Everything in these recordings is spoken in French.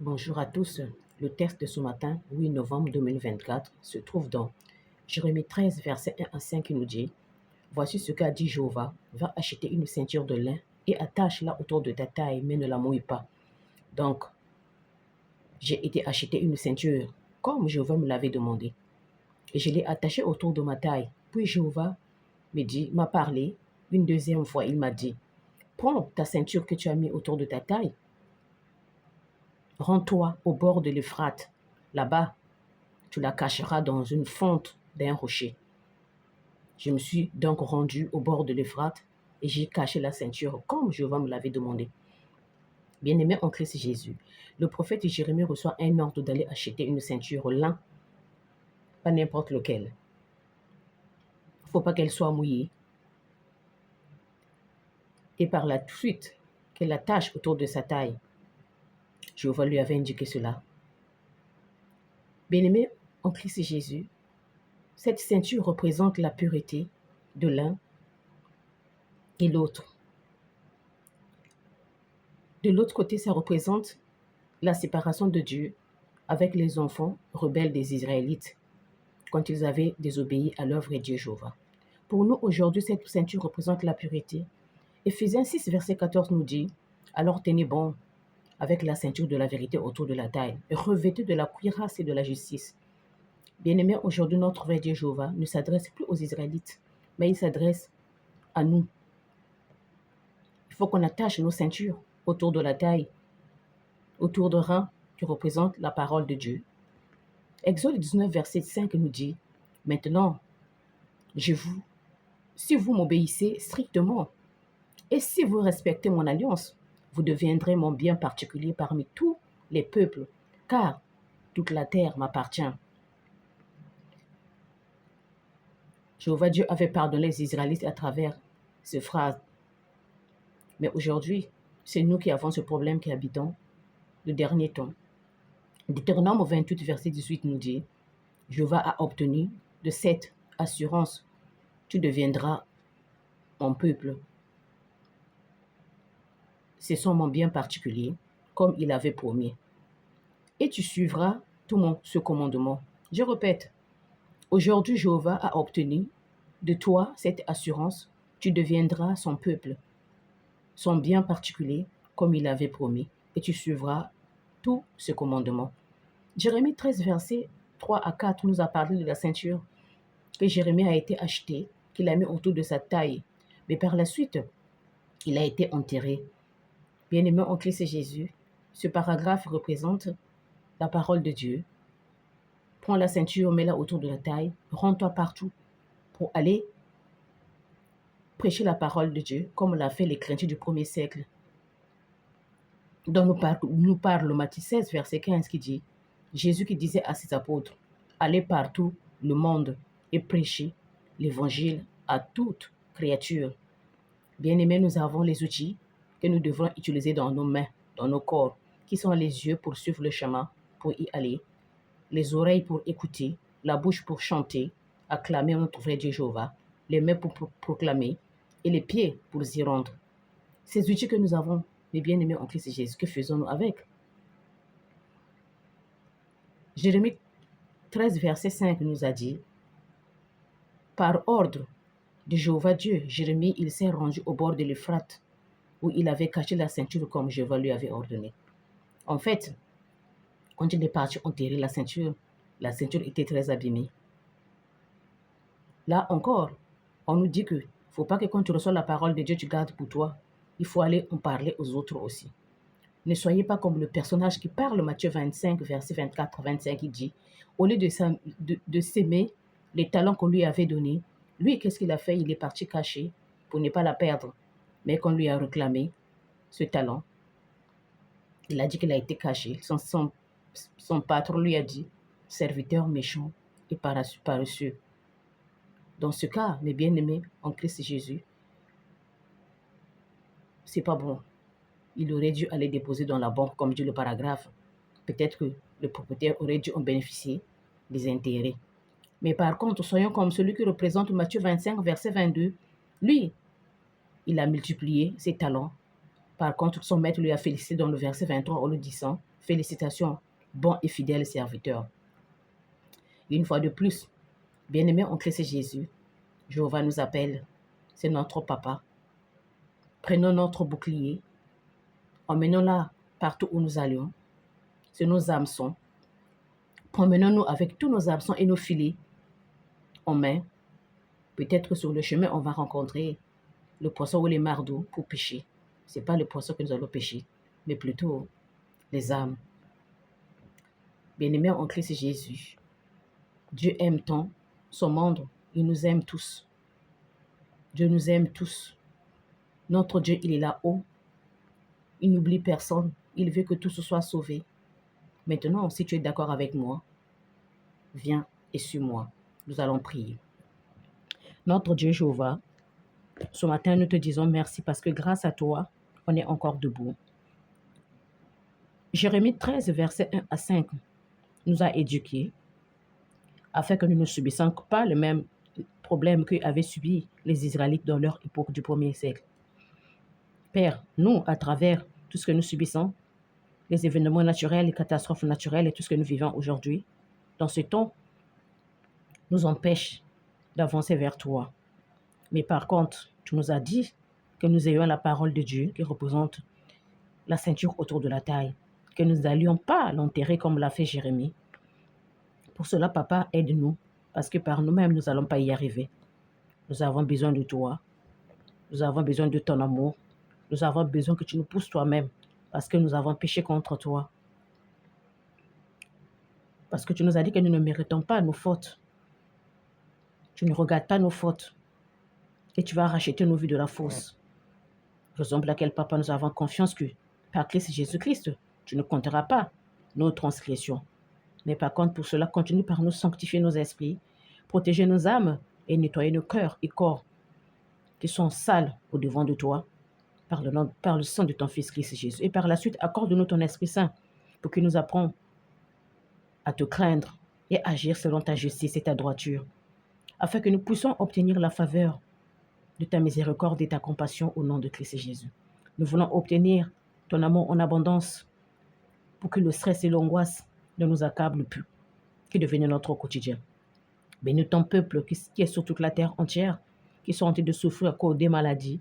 Bonjour à tous. Le texte de ce matin, 8 novembre 2024, se trouve dans Jérémie 13, verset 1 à 5 qui nous dit: Voici ce qu'a dit Jéhovah, va acheter une ceinture de lin et attache-la autour de ta taille, mais ne la mouille pas. Donc, j'ai été acheter une ceinture, comme Jéhovah me l'avait demandé, et je l'ai attachée autour de ma taille. Puis Jéhovah m'a parlé une deuxième fois. Il m'a dit: Prends ta ceinture que tu as mis autour de ta taille, rends-toi au bord de l'Euphrate. Là-bas, tu la cacheras dans une fente d'un rocher. Je me suis donc rendu au bord de l'Euphrate et j'ai caché la ceinture comme Jéhovah me l'avait demandé. Bien-aimé en Christ Jésus, le prophète Jérémie reçoit un ordre d'aller acheter une ceinture lin, pas n'importe lequel. Il ne faut pas qu'elle soit mouillée. Et par la suite, qu'elle attache autour de sa taille. Jéhovah lui avait indiqué cela. Bien-aimé en Christ Jésus, cette ceinture représente la pureté de l'un et l'autre. De l'autre côté, ça représente la séparation de Dieu avec les enfants rebelles des Israélites quand ils avaient désobéi à l'œuvre de Dieu Jéhovah. Pour nous, aujourd'hui, cette ceinture représente la pureté. Éphésiens 6, verset 14 nous dit: Alors tenez bon avec la ceinture de la vérité autour de la taille, revêtez de la cuirasse et de la justice. Bien-aimés, aujourd'hui, notre vrai Dieu Jéhovah ne s'adresse plus aux Israélites, mais il s'adresse à nous. Il faut qu'on attache nos ceintures autour de la taille, autour de reins qui représentent la parole de Dieu. Exode 19, verset 5 nous dit: Maintenant, si vous m'obéissez strictement et si vous respectez mon alliance, vous deviendrez mon bien particulier parmi tous les peuples, car toute la terre m'appartient. Jéhovah Dieu avait pardonné les Israélites à travers ces phrases. Mais aujourd'hui, c'est nous qui avons ce problème qui habitons le dernier temps. Deutéronome 28, verset 18 nous dit: Jéhovah a obtenu de cette assurance: tu deviendras mon peuple. Ce sont mon bien particulier, comme il avait promis. Et tu suivras tout ce commandement. Je répète, aujourd'hui Jéhovah a obtenu de toi cette assurance: tu deviendras son peuple, son bien particulier, comme il avait promis, et tu suivras tout ce commandement. Jérémie 13, verset 3 à 4 nous a parlé de la ceinture que Jérémie a été acheté, qu'il a mis autour de sa taille. Mais par la suite, il a été enterré. Bien-aimé en Christ Jésus, ce paragraphe représente la parole de Dieu. Prends la ceinture, mets-la autour de la taille, rends-toi partout pour aller prêcher la parole de Dieu, comme l'a fait les chrétiens du 1er siècle. Donc nous parle Matthieu 16, verset 15 qui dit: Jésus qui disait à ses apôtres: allez partout le monde et prêchez l'évangile à toute créature. Bien-aimés, nous avons les outils que nous devrons utiliser dans nos mains, dans nos corps, qui sont les yeux pour suivre le chemin, pour y aller, les oreilles pour écouter, la bouche pour chanter, acclamer notre vrai Dieu Jéhovah, les mains pour proclamer et les pieds pour s'y rendre. Ces outils que nous avons, mes bien-aimés en Christ Jésus, que faisons-nous avec? Jérémie 13, verset 5 nous a dit: par ordre de Jéhovah Dieu, Jérémie, il s'est rendu au bord de l'Euphrate, où il avait caché la ceinture comme Jéhovah lui avait ordonné. En fait, quand il est parti enterrer la ceinture était très abîmée. Là encore, on nous dit qu'il ne faut pas que quand tu reçois la parole de Dieu, tu gardes pour toi. Il faut aller en parler aux autres aussi. Ne soyez pas comme le personnage qui parle, Matthieu 25, verset 24-25, qui dit: au lieu de s'aimer les talents qu'on lui avait donnés, lui, qu'est-ce qu'il a fait? Il est parti cacher pour ne pas la perdre. Mais qu'on lui a réclamé ce talent, il a dit qu'il a été caché. Son patron lui a dit: serviteur méchant et paresseux. Dans ce cas, mes bien-aimés en Christ Jésus, c'est pas bon. Il aurait dû aller déposer dans la banque, comme dit le paragraphe. Peut-être que le propriétaire aurait dû en bénéficier des intérêts. Mais par contre, soyons comme celui qui représente Matthieu 25, verset 22. Lui, il a multiplié ses talents. Par contre, son maître lui a félicité dans le verset 23 en lui disant: Félicitations, bon et fidèle serviteur. Une fois de plus, bien-aimé en Christ Jésus, Jéhovah nous appelle. C'est notre papa. Prenons notre bouclier, emmenons-la partout où nous allions. C'est nos hameçons. Promenons-nous avec tous nos hameçons et nos filets en main. Peut-être sur le chemin, on va rencontrer le poisson ou les mardeaux pour pêcher. Ce n'est pas le poisson que nous allons pêcher, mais plutôt les âmes. Bien-aimés en Christ Jésus, Dieu aime tant son monde, il nous aime tous. Dieu nous aime tous. Notre Dieu, il est là-haut. Il n'oublie personne. Il veut que tous soient sauvés. Maintenant, si tu es d'accord avec moi, viens et suis-moi. Nous allons prier. Notre Dieu Jéhovah, ce matin, nous te disons merci parce que grâce à toi, on est encore debout. Jérémie 13, versets 1 à 5 nous a éduqués afin que nous ne subissions pas le même problème qu'avaient subi les Israélites dans leur époque du 1er siècle. Père, nous, à travers tout ce que nous subissons, les événements naturels, les catastrophes naturelles et tout ce que nous vivons aujourd'hui, dans ce temps, nous empêche d'avancer vers toi. Mais par contre, tu nous as dit que nous ayons la parole de Dieu qui représente la ceinture autour de la taille, que nous n'allions pas l'enterrer comme l'a fait Jérémie. Pour cela, Papa, aide-nous, parce que par nous-mêmes, nous n'allons pas y arriver. Nous avons besoin de toi. Nous avons besoin de ton amour. Nous avons besoin que tu nous pousses toi-même, parce que nous avons péché contre toi. Parce que tu nous as dit que nous ne méritons pas nos fautes. Tu ne regardes pas nos fautes. Et tu vas racheter nos vies de la fosse. Raison pour laquelle, Papa, nous avons confiance que par Christ Jésus-Christ, tu ne compteras pas nos transgressions. Mais par contre, pour cela, continue par nous sanctifier nos esprits, protéger nos âmes et nettoyer nos cœurs et corps qui sont sales au-devant de toi par le sang de ton Fils Christ Jésus. Et par la suite, accorde-nous ton Esprit Saint pour que nous apprenions à te craindre et agir selon ta justice et ta droiture, afin que nous puissions obtenir la faveur de ta miséricorde et ta compassion au nom de Christ Jésus. Nous voulons obtenir ton amour en abondance pour que le stress et l'angoisse ne nous accablent plus, qui deviennent notre quotidien. Bénis ton peuple qui est sur toute la terre entière, qui sont en train de souffrir à cause des maladies.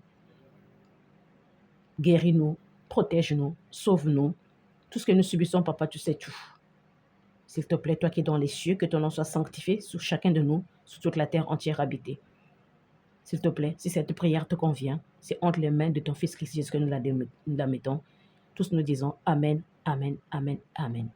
Guéris-nous, protège-nous, sauve-nous. Tout ce que nous subissons, Papa, tu sais tout. S'il te plaît, toi qui es dans les cieux, que ton nom soit sanctifié sur chacun de nous, sur toute la terre entière habitée. S'il te plaît, si cette prière te convient, c'est entre les mains de ton Fils Christ Jésus que nous la mettons. Tous nous disons Amen, Amen, Amen, Amen.